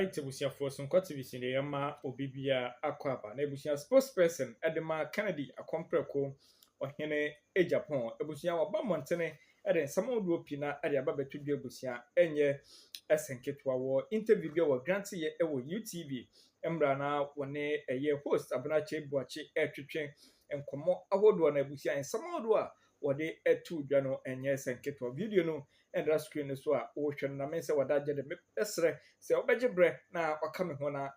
Alright, ebusia for some activity ne yama obibia akwaba na ebusia spokesperson Edema Kennedy akompreko ohene Agyapong ebusia waba montene eden samodo pina ade aba betudwa ebusia enye esenketwa wo interview bi wo grant ye ewo UTV embra na wone eye host abunache buache etwetwe enkomo ahodo na ebusia samodo a wode etu dwa no enye esenketwa video no endra screen so a wo hwe na mense wadaje de esre se obeje bre na wakame ho na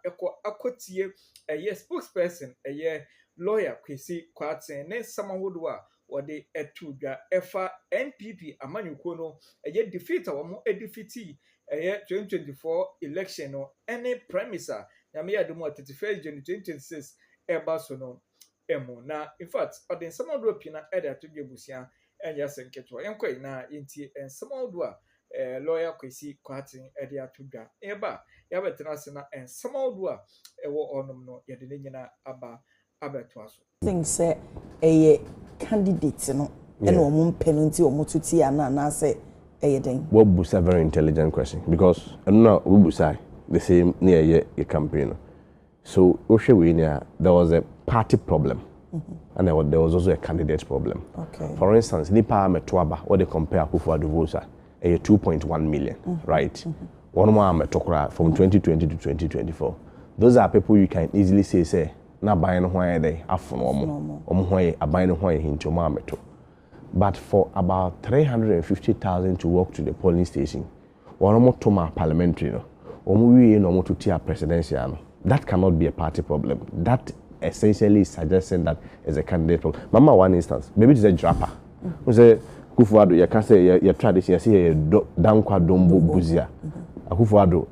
akotie eye spokesperson eye lawyer Kwasi Kwarteng ne samawodo a wode etu dwa efa NPP amanyuko no eye defeat a wo edefeat eye 2024 election no any premise na me yadum 31 June 2026 eba so no emu na in fact odin samawodo pina ede atudwe busia enya senketwa enkwai na yenti samawodo a lawyer Kwasi Kwarteng ede atudwa eba ya betena se na samawodo a ewo onom no yede ne nyina aba abeto aso think say a candidate no and omo penalty omo tuti ana na say den. What was a very intelligent question because I don't know we say the same near a campaign. So there was a party problem. And there was also a candidate problem. Okay. For instance, Nipa Metwaba, what they compare Akufo-Addo votes are 2.1 million, right? One more Metokra from 2020 to 2024. Those are people you can easily say na buying why they afno why a buying why into Mameto. But for about 350,000 to walk to the polling station, one more to my parliamentary, no to tia presidential. That cannot be a party problem. That essentially suggesting that as a candidate problem. Mama, one instance, maybe it's a drapper. We say Akufo-Addo, you can say your tradition, you say dankwa dombo buzia. Akufo-Addo,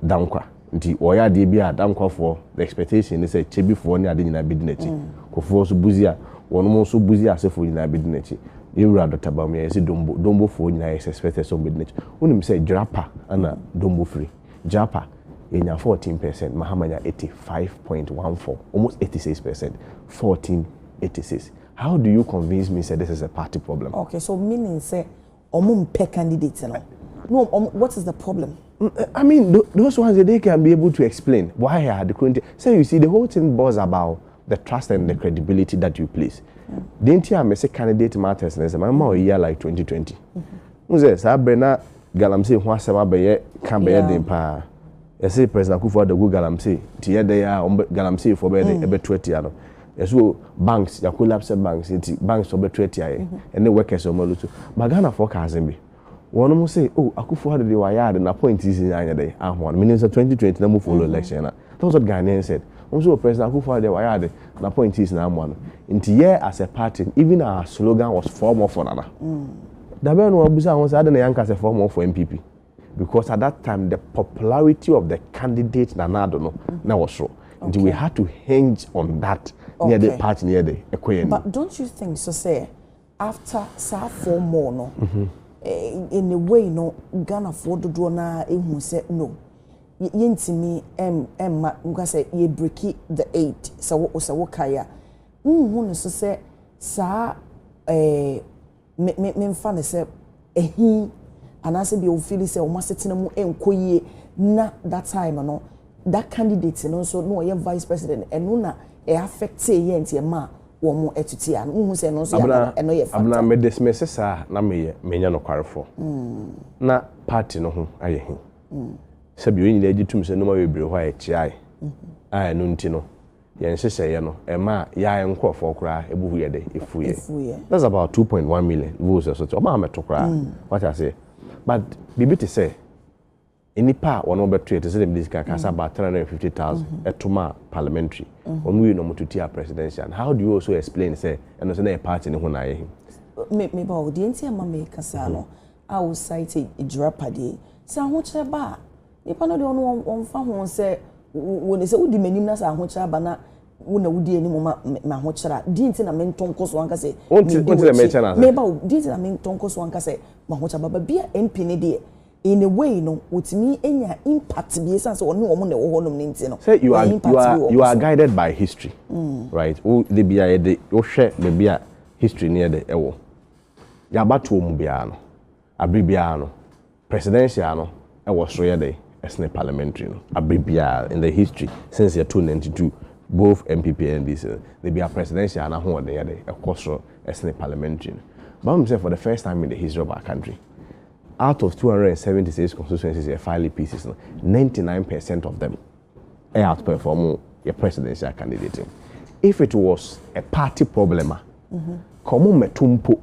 dankwa. Nti oya de bia dankwa for the expectation is say chebi for ni ade nyina bidinachi. Kofo so buzia, wono mo so buzia asefo nyina bidinachi. Ewura Dr. Bawumia you say dombo for nyina is expected so bidinachi. Unim say drapper ana dombo free. Drapper in 14%, Mahamanya 85.14, almost 86%, 1486. How do you convince me say this is a party problem? Okay, so meaning say omum pe candidates no, what is the problem? I mean, those ones they can be able to explain why I had the current. So you see, the whole thing was about the trust and the credibility that you place. Didn't you say candidate matters? And I said, my year like 2020. Moses, I Brena Galamsey, who has some be can be a pa. I say President Akufo-Addo go Galamsey. Tia they are Galamsey for be 20 ano. So banks, you collapse banks, banks for be 20 and the workers are more to. Magana forecasting me. One more say, oh, Akufo-Addo the wire and appointees in any day. Meaning 2020 no move follow election. That was what Ghanaians said. Also, President Akufo-Addo the wire and appointees in one. Into year as a party, even our slogan was form of another. The man who was I don't know as a form for NPP. Because at that time the popularity of the candidate Nanado now was so. Until we had to hinge on that near the party near the equation. But don't you think so say after 4 more no? In a way no Ghana for do na ehun say no yentimi nga say ye break the 8 so wo kaya no so say sa me fa ne say ehi anase bi o feel say o masetena mu enkoyie na that time no that candidate no so no ye vice president eno na e affect ye ntie ma wo mo etuti an hu se no so ya eno ye fa abna me dismiss sa na me nya no kwarefo na party no ho aye hi se bi onyi agi tum se no ma we bre ho aye chiai ai no nti no ye nhyehyɛ ye no e ma ya enkrofo kra ebuhu ye de efuye that's about 2.1 million votes so to ma meto kra what I say but bibi to say enipa one over trade to say them this can about 350,000 etoma parliamentary on we no mututia presidential. How do you also explain say and say na party ne ho na ye me ba the enti ama me kasa no I will cite a drapade say ho kire ba nipa no de on fa ho say woni say udi manim na sa ho kire ba na wona wudi anim ma ho kire di enti na me ntonkoso anka say until me chana me ba di enti na me ntonkoso anka say ma ho kire ba bia MP ne de in a way no with me enya impact be sense on no na wo honom nti no say you are guided by history right o de bia de o hwe be bia history near the ewo ya bato mu bia no abri bia no presidential no ewo so ye de Senate parliamentary no abribia in the history since year 292 both NPP and this they be a presidential and who they are a coastal Senate parliamentary. But I'm saying for the first time in the history of our country, out of 276 constituencies, filing pieces, 99% of them outperform your presidential candidate. If it was a party problem, come metumpo,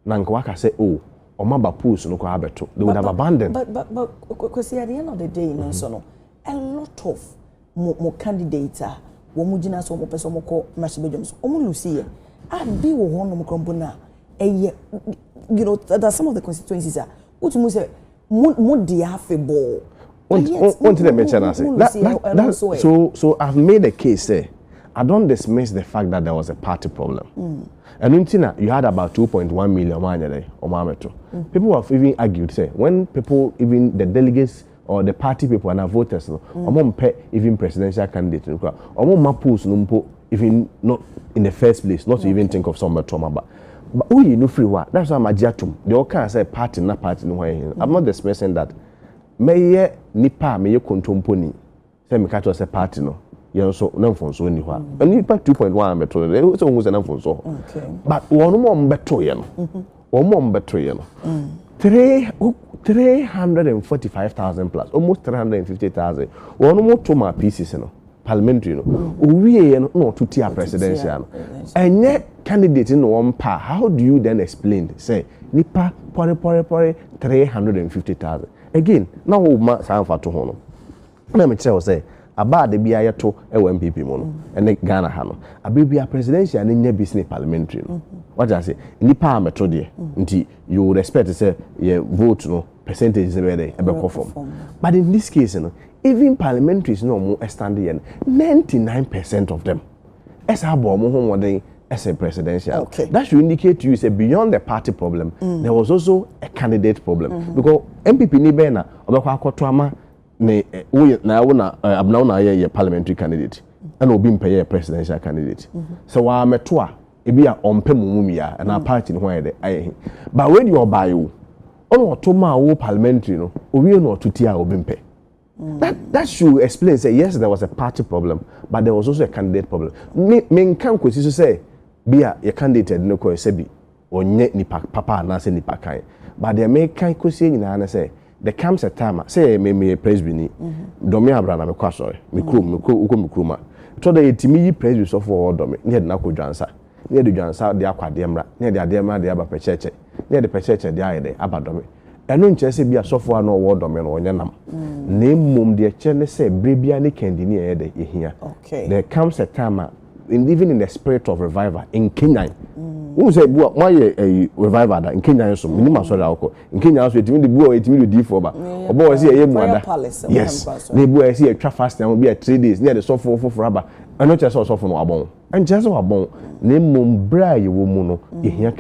nankawaka say, oh, or maba pools no cohabeto, they would have abandoned. But because at the end of the day, no, so a lot of more candidates are womujina so mo person mo ko mashibejums. Omo Lucia, I be one no crumbona. You know, that some of the constituencies are what you say more diaphable. So I've made a case there. I don't dismiss the fact that there was a party problem. And you had about 2.1 million people have even argued, say, when people, even the delegates or the party people and our voters, even presidential candidates, even not in the first place, not to even think of some trauma. But you know free what? That's why I'm Agyapong. They all can't say party, not party. No way. I'm not dismissing that. May nipa may contomponi. Say me catch us a party no. You know so no phone so anywhere. And nipa 2.1 metro. It's almost enough for so. Okay. But one more better you know. One more better you know. 345,000 plus, almost 350,000. One more two more pieces you know. Parliamentary no. We no to tia presidential. And yet candidate in one part, how do you then explain? Say, nipa pore 350,000. Again, now ma san fa to hono. Na me tell say, about the bia to NPP mono, and Ghana hano. Abibia presidential and nya business parliamentary no. What I say, nipa metro there. Nti you would expect to say your vote no percentage is very form. But in this case, you know, even parliamentaries no more standing 99% of them. As a as a presidential. Okay. That should indicate to you say beyond the party problem, there was also a candidate problem. Because MPP ni bena obekwa akotwama ne na abna na ye parliamentary candidate and obi mpeye presidential candidate. So wa metoa ebi a ompe mumumia and our party no why dey. But when you buy you ono otoma wo parliamentary no obi no otutia obi mpe. That should explain say yes there was a party problem but there was also a candidate problem. Me can kwesi so say bia your candidate no ko say bi onye nipa papa na say nipa kan but the me kan kwesi nyina na say there comes a time say me presbyni domi abra na me kwa sorry me kroma to the etimi yi presby so for domi ne na ko dwansa ne de dwansa de akwade mra ne de ade mra de aba pecheche ne de pecheche de ayede aba domi eno nche se bia so for no wo domi no onye nam na mum de che ne say brebia ne kendini ayede ehia. Okay. There comes a time even in the spirit of revival in Kenya. Who say why a revival that in Kenya so minimum sorry alcohol. In Kenya so etimi de buo etimi de D4 ba. Obo say e mu ada. Yes. Na buo say e twa fast and be 3 days. Near the so for rubber. And not just so for no abon. And just abon na mum bra ye wo mu no ehia